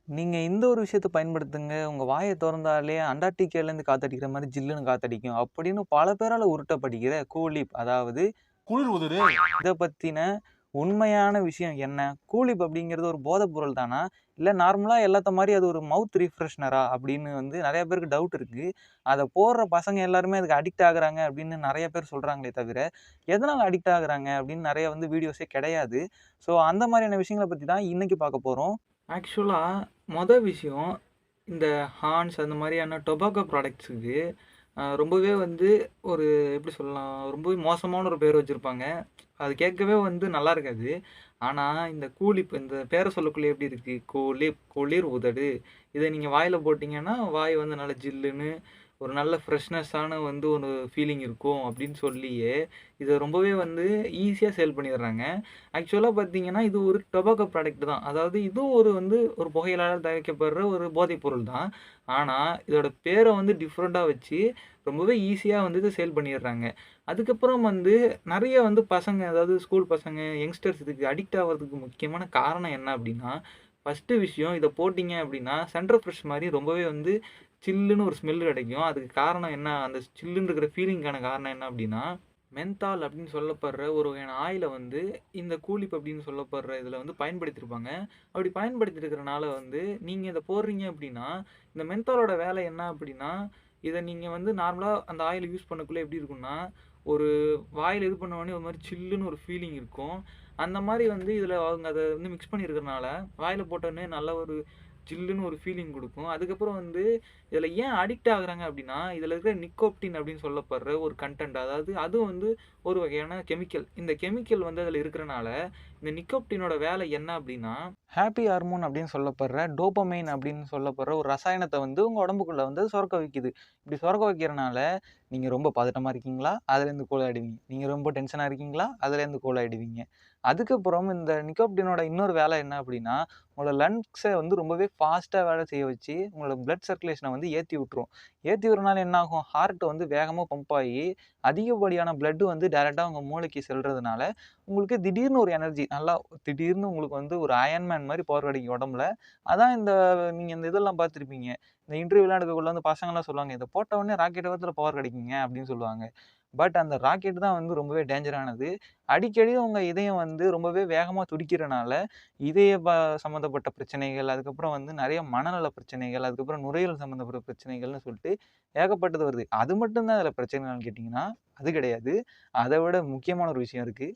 நீங்க இந்த ஒரு விஷயத்த பயன்படுத்துங்க. உங்க வாய தொறந்தாலே அண்டார்டிகாலேருந்து காத்தடிக்கிற மாரி ஜில்லுன்னு காத்தடிக்கும். அப்படின்னு பல பேரால உருட்டப்படுகிற கூலிப். அதாவது குளிர் உதடு. இத பத்தின உண்மையான விஷயம் என்ன? கூலிப் அப்படிங்கிறது ஒரு போதைப் பொருள் தானா? இல்ல நார்மலா எல்லாத்த மாரி அது ஒரு மவுத் ரிஃப்ரெஷ்னரா? அப்படின்னு வந்து நெறைய பேருக்கு டவுட் இருக்கு. அத போடுற பசங்க எல்லாருமே அதுக்கு அடிக்ட் ஆகுறாங்க அப்படின்னு நெறைய பேர் சொல்றாங்களே தவிர, எதனால அடிக்ட் ஆகுறாங்க அப்படின்னு நெறைய வந்து வீடியோஸே கிடையாது. ஸோ அந்த மாரியான விஷயங்கள பத்தி தான் இன்னைக்கு பார்க்க போறோம். ஆக்சுவலா விஷயம் இந்த ஹார்ன்ஸ் அந்த மாதிரியான டொபாக்கோ ப்ராடக்ட்ஸுக்கு ரொம்பவே வந்து ஒரு எப்படி சொல்லலாம்? ரொம்பவே மோசமான ஒரு பேர் வச்சிருப்பாங்க. அது கேட்கவே வந்து நல்லா இருக்காது. ஆனா, இந்த கூலிப் இந்த பேர சொல்லக்குள்ள எப்படி இருக்கு? கூலிப், குளிர் உதடு. இத நீங்க வாயில போட்டீங்கன்னா, வாய் வந்து நல்லா ஜில்லுன்னு ஒரு நல்ல ஃப்ரெஷ்னஸான வந்து ஒரு ஃபீலிங் இருக்கும் அப்படின்னு சொல்லியே, இத ரொம்பவே வந்து ஈஸியா சேல் பண்ணிடுறாங்க. ஆக்சுவலா பார்த்தீங்கன்னா, இது ஒரு டொபாக்கோ ப்ராடக்ட் தான். அதாவது இதுவும் ஒரு புகையிலால தயாரிக்கப்படுற ஒரு போதைப் பொருள் தான். ஆனா, இதோட பேர வந்து டிஃபரெண்ட்டா வச்சு, ரொம்பவே ஈஸியா வந்து இத சேல் பண்ணிடுறாங்க. அதுக்கப்புறம் வந்து நெறைய வந்து பசங்க, அதாவது ஸ்கூல் பசங்க, யங்ஸ்டர்ஸ் இதுக்கு அடிக்ட் ஆவறதுக்கு முக்கியமான காரணம் என்ன அப்டின்னா, ஃபர்ஸ்ட்டு விஷயம் இத போட்டீங்க அப்டின்னா, சென்டர் ஃப்ரெஷ் மாரி ரொம்பவே வந்து சில்லுன்னு ஒரு ஸ்மெல் கிடைக்கும். அதுக்கு காரணம் என்ன? அந்த சில்லுன்னு இருக்கிற ஃபீலிங்க்கான காரணம் என்ன அப்டின்னா, மென்தால் அப்டின்னு சொல்லப்படுற ஒரு வகையான ஆயில வந்து இந்த கூலிப் அப்டின்னு சொல்லப்படுற இதுல வந்து பயன்படுத்தியிருப்பாங்க. அப்படி பயன்படுத்தியிருக்கிறனால வந்து, நீங்க இத போடுறீங்க அப்டின்னா, இந்த மென்தாலோட வேலை என்ன அப்டின்னா, இத நீங்க வந்து நார்மலா அந்த ஆயில யூஸ் பண்ணக்குள்ள எப்டி இருக்கும்னா, ஒரு வாயில இது பண்ண உடனே ஒரு மாரி சில்லுன்னு ஒரு ஃபீலிங் இருக்கும். அந்த மாரி வந்து இதில அவங்க அத வந்து மிக்ஸ் பண்ணியிருக்கிறனால, வாயில போட்டோனே நல்ல ஒரு ஜில்லுன்னு ஒரு ஃபீலிங் குடுக்கும். அதுக்கப்புறம் வந்து இதில ஏன் அடிக்ட் ஆகுறாங்க அப்டின்னா, இதில இருக்கிற நிக்கோப்டின் அப்டின்னு சொல்லப்படுற ஒரு கன்டென்ட். அதாவது அதுவும் வந்து ஒரு வகையான கெமிக்கல். இந்த கெமிக்கல் வந்து அதில இருக்கிறனால, இந்த நிக்கோப்டினோட வேலை என்ன அப்டின்னா, ஹாப்பி ஹார்மோன் அப்டின்னு சொல்லப்படுற டோபமைன் அப்டின்னு சொல்லப்படுற ஒரு ரசாயனத்த வந்து உங்க உடம்புக்குள்ள வந்து சுரக்க வைக்குது. இப்டி சுரக்க வைக்கிறனால நீங்க ரொம்ப பதட்டமா இருக்கீங்களா? அதுலேருந்து கூல் ஆயிடுவீங்க. நீங்க ரொம்ப டென்ஷனா இருக்கீங்களா? அதுலேருந்து கூல் ஆயிடுவீங்க. அதுக்கப்புறம் இந்த நிக்கோப்டினோட இன்னொரு வேலை என்ன அப்டின்னா, உங்களோட லங்ஸ வந்து ரொம்பவே ஃபாஸ்ட்டா வேலை செய்ய வச்சு, உங்களோட பிளட் சர்க்குலேஷன வந்து ஏத்தி விட்டுரும். ஏத்தி விடுறனால என்ன ஆகும்? ஹார்ட் வந்து வேகமா பம்ப் ஆகி, அதிகப்படியான பிளட் வந்து டைரக்ட்டா உங்க மூளைக்கு செல்றதுனால, உங்களுக்கு திடீர்னு ஒரு எனர்ஜி நல்லா திடீர்னு உங்களுக்கு வந்து ஒரு அயர்ன் மேன் மாரி பவர் கிடைக்கும் உடம்புல. அதான் நீங்க இந்த இதெல்லாம் பார்த்துருப்பீங்க. இந்த இன்டர்வியூலாம் எடுக்கக்குள்ள வந்து பசங்கலாம் சொல்லுவாங்க, "இத போட்ட உடனே ராக்கெட் வேகத்துல பவர் கிடைக்குங்க" அப்படின்னு சொல்லுவாங்க. பட் அந்த ராக்கெட் தான் வந்து ரொம்பவே டேஞ்சரானது. அடிக்கடி உங்க இதயம் வந்து ரொம்பவே வேகமா துடிக்கிறனால, இதய சம்மந்தப்பட்ட பிரச்சனைகள், அதுக்கப்புறம் வந்து நெறைய மனநல பிரச்சனைகள், அதுக்கப்புறம் நுரையீரல் சம்மந்தப்பட்ட பிரச்சனைகள்னு சொல்லிட்டு ஏகப்பட்டது வருது. அது மட்டும் தான் இதுல பிரச்சனையான்னு கேட்டீங்கன்னா, அது கிடையாது. அத விட முக்கியமான ஒரு விஷயம் இருக்கு.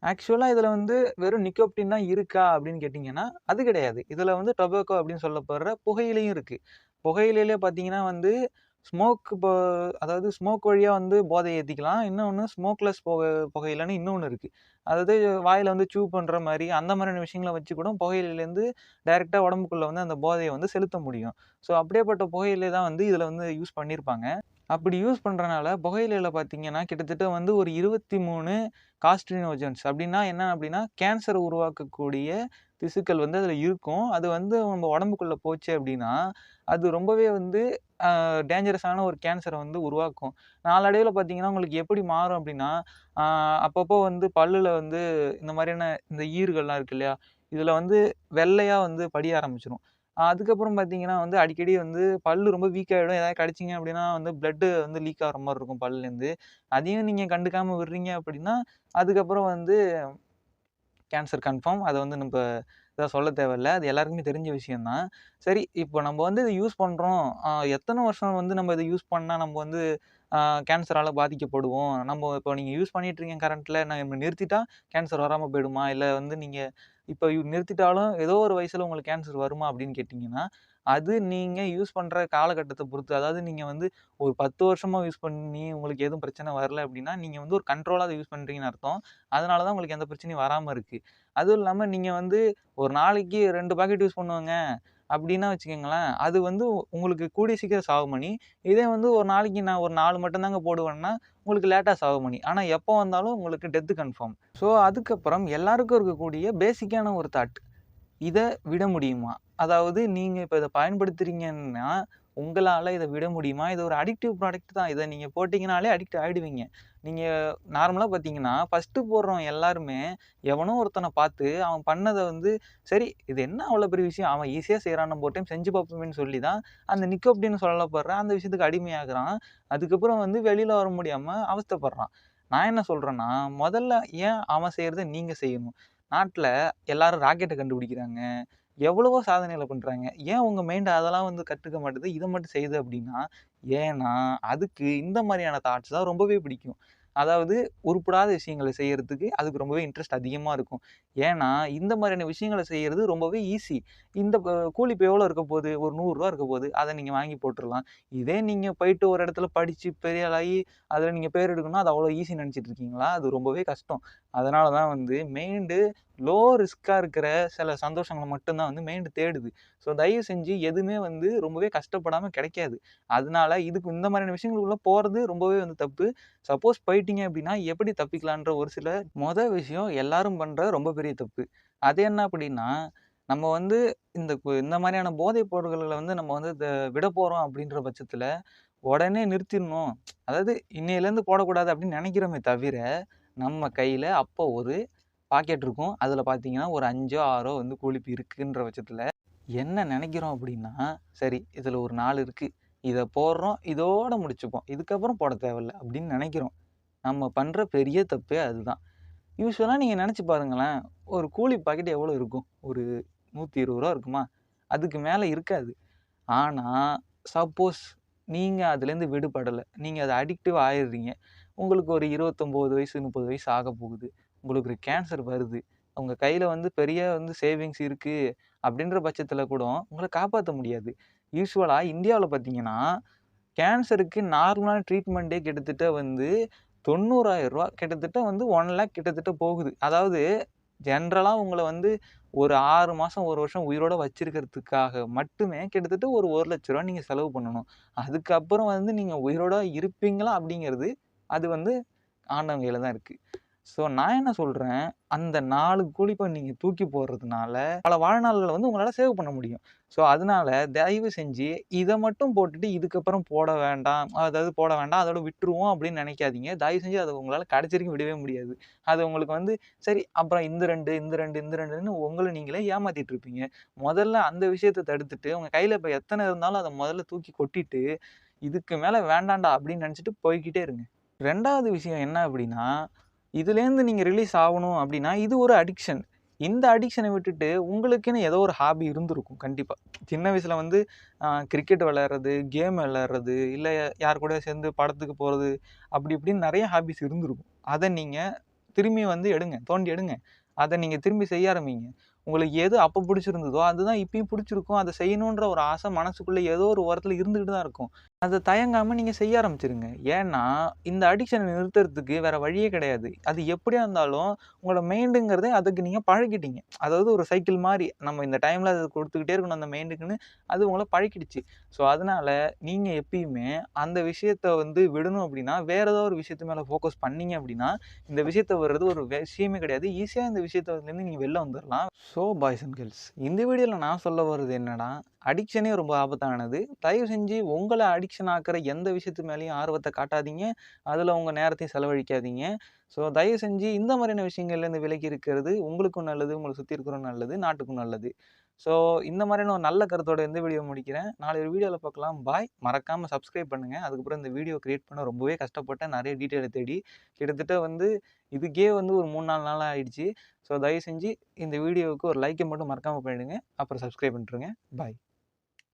ஆக்சுவலா இதுல வந்து வெறும் நிக்கோப்டின் தான் இருக்கா அப்படின்னு கேட்டீங்கன்னா, அது கிடையாது. இதுல வந்து டொபாக்கோ அப்படின்னு சொல்லப்படுற புகையிலையும் இருக்கு. புகையிலையிலே பார்த்தீங்கன்னா வந்து ஸ்மோக் அதாவது ஸ்மோக் வழியா வந்து போதை ஏத்திக்கலாம். இன்னொன்னு ஸ்மோக்லெஸ் புகையிலைன்னு இன்னொன்னு இருக்கு. அதாவது வாயில வந்து பண்ற மாரி அந்த மாதிரியான விஷயங்கள வச்சு கூட புகையிலையிலேருந்து டைரக்ட்டா உடம்புக்குள்ள வந்து அந்த போதைய வந்து செலுத்த முடியும். ஸோ அப்படியேப்பட்ட புகையிலை தான் வந்து இதுல வந்து யூஸ் பண்ணியிருப்பாங்க. அப்படி யூஸ் பண்றனால, புகையிலையில பார்த்தீங்கன்னா, கிட்டத்தட்ட வந்து ஒரு 23 காஸ்டிரினோஜன்ஸ் அப்படின்னா என்ன அப்படின்னா, கேன்சர உருவாக்கக்கூடிய திசுக்கள் வந்து அதில இருக்கும். அது வந்து நம்ம உடம்புக்குள்ள போச்சு அப்படின்னா, அது ரொம்பவே வந்து டேஞ்சரஸான ஒரு கேன்சர வந்து உருவாக்கும். நாளடைவில பார்த்தீங்கன்னா, உங்களுக்கு எப்படி மாறும் அப்படின்னா, அ அப்பப்போ வந்து பல்லுல வந்து இந்த மாரியான இந்த ஈறுகள்லாம் இருக்கு இல்லையா? இதில வந்து வெள்ளையா வந்து படிய ஆரம்பிச்சுரும். அதுக்கப்புறம் பார்த்தீங்கன்னா வந்து, அடிக்கடி வந்து பல்லு ரொம்ப வீக் ஆயிடும். ஏதாவது கடிச்சீங்க அப்படின்னா வந்து பிளட் வந்து லீக் ஆகுற மாரி இருக்கும் பல்லுலேருந்து. அதையும் நீங்க கண்டுக்காம விடுறீங்க அப்படின்னா, அதுக்கப்புறம் வந்து கேன்சர் கன்ஃபார்ம். அத வந்து நம்ப சொல்ல தேவையில்ல. அது எல்லாருக்குமே தெரிஞ்ச விஷயம் தான். சரி, இப்போ நம்ம வந்து இத யூஸ் பண்றோம். எத்தன வருஷம் வந்து நம்ம இத யூஸ் பண்ணா நம்ம வந்து அ கேன்சரால பாதிக்கப்படுவோம்? இப்போ நீங்க யூஸ் பண்ணிட்டு இருக்கீங்க கரண்ட்ல. நம்ம நிறுத்திட்டா கேன்சர் வராம போயிடுமா? இல்ல வந்து நீங்க இப்ப நிறுத்திட்டாலும் ஏதோ ஒரு வயசுல உங்களுக்கு கேன்சர் வருமா? அப்படின்னு கேட்டீங்கன்னா, அது நீங்க யூஸ் பண்ற காலகட்டத்த பொறுத்து. அதாவது நீங்க வந்து ஒரு 10 வருஷமா யூஸ் பண்ணி உங்களுக்கு எதுவும் பிரச்சனை வரல அப்படின்னா, நீங்க வந்து ஒரு கண்ட்ரோலா அத யூஸ் பண்றீங்கன்னு அர்த்தம். அதனால தான் உங்களுக்கு எந்த பிரச்சனையும் வராம இருக்கு. அதுவும் இல்லாம நீங்க வந்து ஒரு நாளைக்கு 2 பாக்கெட் யூஸ் பண்ணுவேங்க அப்டின்னா வச்சுக்கங்களேன், அது வந்து உங்களுக்கு கூடிய சீக்கிரம் சாவுமணி. இதே வந்து ஒரு நாளைக்கு நான் ஒரு 4 மட்டும் தாங்க போடுவேன்னா, உங்களுக்கு லேட்டா சாவுமணி. ஆனா எப்போ வந்தாலும் உங்களுக்கு டெத் கன்ஃபார்ம். ஸோ அதுக்கப்புறம் எல்லாருக்கும் இருக்கக்கூடிய பேசிக்கான ஒரு தாட். இத விட முடியுமா? அதாவது நீங்க இப்ப இத பயன்படுத்துறீங்கன்னா, உங்களால இத விட முடியுமா? இது ஒரு அடிக்டிவ் ப்ராடக்ட் தான். இத நீங்க போட்டீங்கனாலே அடிக்ட் ஆயிடுவீங்க. நீங்க நார்மலா பார்த்தீங்கன்னா, ஃபர்ஸ்ட்டு போடுறவன் எல்லாருமே எவனோ ஒருத்தன பார்த்து அவன் பண்ணத வந்து, சரி இது என்ன அவ்வளோ பெரிய விஷயம்? அவன் ஈஸியா செய்றான். நம்ம ஒரு டைம் செஞ்சு பார்ப்போமேன்னு சொல்லி தான் அந்த நிக்கோப்டின் சொல்லப்படுற அந்த விஷயத்துக்கு அடிமையாகுறான். அதுக்கப்புறம் வந்து வெளில வர முடியாம அவஸ்தைப்படுறான். நான் என்ன சொல்றேன்னா, முதல்ல ஏன் அவன் செய்றத நீங்க செய்யணும்? நாட்ல எல்லாரும் ராக்கெட்ட கண்டுபிடிக்கிறாங்க. எவ்வளவோ சாதனைகள பண்றாங்க. ஏன் உங்க மைண்ட் அதெல்லாம் வந்து கத்துக்க மாட்டுது? இத மட்டும் செய்யுது அப்டின்னா, ஏன்னா அதுக்கு இந்த மாரியான தாட்ஸ் தான் ரொம்பவே பிடிக்கும். அதாவது உருப்படாத விஷயங்கள செய்யறதுக்கு அதுக்கு ரொம்பவே இன்ட்ரெஸ்ட் அதிகமா இருக்கும். ஏன்னா, இந்த மாரியான விஷயங்கள செய்யறது ரொம்பவே ஈஸி. இந்த கூலி இப்ப எவ்வளோ இருக்க போது? ஒரு ரூ. 100 இருக்க போது. அத நீங்க வாங்கி போட்டுறலாம். இதே நீங்க போயிட்டு ஒரு இடத்துல படிச்சு பெரிய ஆளாகி, அதுல நீங்க பேர் எடுக்கணும்னா, அது அவ்வளோ ஈஸின்னு நெனச்சுட்டு இருக்கீங்களா? அது ரொம்பவே கஷ்டம். அதனால தான் வந்து மைண்டு லோ ரிஸ்க்கா இருக்கிற சில சந்தோஷங்கள மட்டும் தான் வந்து மைண்ட் தேடுது. ஸோ தயவு செஞ்சு எதுவுமே வந்து ரொம்பவே கஷ்டப்படாம கிடைக்காது. அதனால இதுக்கு இந்த மாதிரியான விஷயங்களுக்குள்ள போறது ரொம்பவே வந்து தப்பு. சப்போஸ் போயிட்டீங்க அப்படின்னா, எப்படி தப்பிக்கலான்ற ஒரு சில விஷயம் எல்லாரும் பண்ற ரொம்ப பெரிய தப்பு. அது என்ன அப்படின்னா, நம்ம வந்து இந்த மாதிரியான போதைப் பொருள்கள வந்து நம்ம வந்து விட போறோம் அப்படின்ற பட்சத்தில, உடனே நிறுத்திறணும். அதாவது இன்னையிலேருந்து போடக்கூடாது அப்படின்னு நெனைக்கிறோமே தவிர, நம்ம கையில அப்போ ஒரு பாக்கெட் இருக்கும். அதில பார்த்தீங்கன்னா, ஒரு 5ஓ, 6ஓ வந்து கூலிப் இருக்குன்ற பட்சத்தில, என்ன நெனைக்கிறோம் அப்படின்னா, சரி இதில ஒரு 4 இருக்கு. இத போடுறோம். இதோட முடிச்சுப்போம். இதுக்கப்புறம் போட தேவையில்ல அப்படின்னு நெனைக்கிறோம். நம்ம பண்ற பெரிய தப்பே அதுதான். யூசுவலா நீங்க நெனச்சு பாருங்களேன். ஒரு கூலி பாக்கெட் எவ்வளோ இருக்கும்? ஒரு ரூ. 120 இருக்குமா? அதுக்கு மேல இருக்காது. ஆனா, சப்போஸ் நீங்க அதுலேருந்து விடுபடல. நீங்க அது அடிக்டிவ் ஆயிடுறீங்க. உங்களுக்கு ஒரு 29 வயசு, 30 வயசு ஆகப்போகுது. உங்களுக்கு ஒரு கேன்சர் வருது. உங்க கையில வந்து பெரிய வந்து சேவிங்ஸ் இருக்கு. அப்படின்ற பட்சத்தில கூட உங்கள காப்பாத்த முடியாது. யூசுவலா இந்தியாவுல பார்த்தீங்கன்னா, கேன்சருக்கு நார்மலான ட்ரீட்மெண்ட்டே கிட்டத்தட்ட வந்து ரூ. 90,000 கிட்டத்தட்ட வந்து 1,00,000 கிட்டத்தட்ட போகுது. அதாவது ஜென்ரலா உங்கள வந்து ஒரு 6 மாசம், 1 வருஷம் உயிரோட வச்சிருக்கிறதுக்காக மட்டுமே கிட்டத்தட்ட ஒரு ரூ. 1,00,000 நீங்க செலவு பண்ணணும். அதுக்கப்புறம் வந்து நீங்க உயிரோட இருப்பீங்களா? அப்படிங்கிறது அது வந்து ஆண்டவன் கையில தான் இருக்கு. ஸோ நான் என்ன சொல்றேன், அந்த 4 கூலிப்ப நீங்க தூக்கி போடுறதுனால, பல வாழ்நாள்கள வந்து உங்களால சேவ் பண்ண முடியும். ஸோ அதனால தயவு செஞ்சு இத மட்டும் போட்டுட்டு இதுக்கப்புறம் போட வேண்டாம். அதாவது போட வேண்டாம். அதோட விட்டுருவோம் அப்படின்னு நெனைக்காதீங்க. தயவு செஞ்சு அத உங்களால கடைசி வரைக்கும் விடவே முடியாது. அது உங்களுக்கு வந்து சரி அப்புறம் இந்த 2, இந்த 2, இந்த 2ன்னு உங்கள நீங்களே ஏமாத்திட்டு இருப்பீங்க. முதல்ல அந்த விஷயத்த தடுத்துட்டு, உங்க கையில இப்ப எத்தன இருந்தாலும் அத முதல்ல தூக்கி கொட்டிட்டு, இதுக்கு மேல வேண்டாம்டா அப்படின்னு நெனைச்சுட்டு போய்க்கிட்டே இருங்க. 2வது விஷயம் என்ன அப்படின்னா, இதுலேருந்து நீங்க ரிலீஸ் ஆவணும் அப்படின்னா, இது ஒரு அடிக்ஷன். இந்த அடிக்ஷன விட்டுட்டு உங்களுக்குன்னு ஏதோ ஒரு ஹாபி இருந்திருக்கும் கண்டிப்பா. சின்ன வயசுல வந்து கிரிக்கெட் விளையாடுறது, கேம் விளையாடுறது, இல்ல யார் கூடயோ சேர்ந்து படத்துக்கு போறது, அப்படி இப்படின்னு நெறைய ஹாபீஸ் இருந்திருக்கும். அத நீங்க திரும்பி வந்து எடுங்க. தோண்டி எடுங்க. அத நீங்க திரும்பி செய்ய ஆரம்பிங்க. உங்களுக்கு எது அப்ப புடிச்சிருந்ததோ, அதுதான் இப்பயும் புடிச்சிருக்கும். அத செய்யணுன்ற ஒரு ஆசை மனசுக்குள்ள ஏதோ ஒரு ஓரத்துல இருந்துகிட்டு தான் இருக்கும். அத தயங்காம நீங்க செய்ய ஆரம்பிச்சுருங்க. ஏன்னா, இந்த அடிக்ஷன நிறுத்துறதுக்கு வேற வழியே கிடையாது. அது எப்படியா இருந்தாலும் உங்களோட மைண்டுங்கிறதே அதுக்கு நீங்க பழகிட்டீங்க. அதாவது ஒரு சைக்கிள் மாரி. நம்ம இந்த டைம்ல அத குடுத்துக்கிட்டே இருக்கணும் அந்த மைண்டுக்குன்னு, அது உங்கள பழக்கிடுச்சு. ஸோ, அதனால நீங்க எப்பயுமே அந்த விஷயத்த வந்து விடணும் அப்படின்னா, வேற ஏதோ ஒரு விஷயத்து மேல ஃபோக்கஸ் பண்ணீங்க அப்படின்னா, இந்த விஷயத்த விடுறது ஒரு விஷயமே கிடையாது. ஈஸியா இந்த விஷயத்துலருந்து நீங்க வெளில வந்துரலாம். ஸோ பாய்ஸ் அண்ட் கேர்ள்ஸ் இந்த வீடியோல நான் சொல்ல வர்றது என்னன்னா, அடிக்ஷனே ரொம்ப ஆபத்தானது. தயவு செஞ்சு உங்கள அடிக்ஷன் ஆக்குற எந்த விஷயத்து மேலயும் ஆர்வத்த காட்டாதீங்க. அதுல உங்க நேரத்தையும் செலவழிக்காதீங்க. ஸோ தயவு செஞ்சு இந்த மாதிரியான விஷயங்கள்லேருந்து விலகி இருக்கிறது உங்களுக்கும் நல்லது, உங்கள சுத்தி இருக்கிறவங்களுக்கும் நல்லது, நாட்டுக்கும் நல்லது. ஸோ இந்த மாதிரியான ஒரு நல்ல கருத்தோட இந்த வீடியோ முடிக்கிறேன். நாளை ஒரு வீடியோல பார்க்கலாம். பாய். மறக்காம சப்ஸ்கிரைப் பண்ணுங்க. அதுக்கப்புறம் இந்த வீடியோ கிரியேட் பண்ண ரொம்பவே கஷ்டப்பட்டேன். நெறைய டீட்டெயில தேடி. கிட்டத்தட்ட வந்து இதுக்கே வந்து ஒரு 3, 4 நாள் ஆயிடுச்சு. ஸோ தயவு செஞ்சு இந்த வீடியோவுக்கு ஒரு லைக்க மட்டும் மறக்காம பண்ணிடுங்க. அப்புறம் சப்ஸ்கிரைப் பண்ணிட்டுருங்க. பாய்.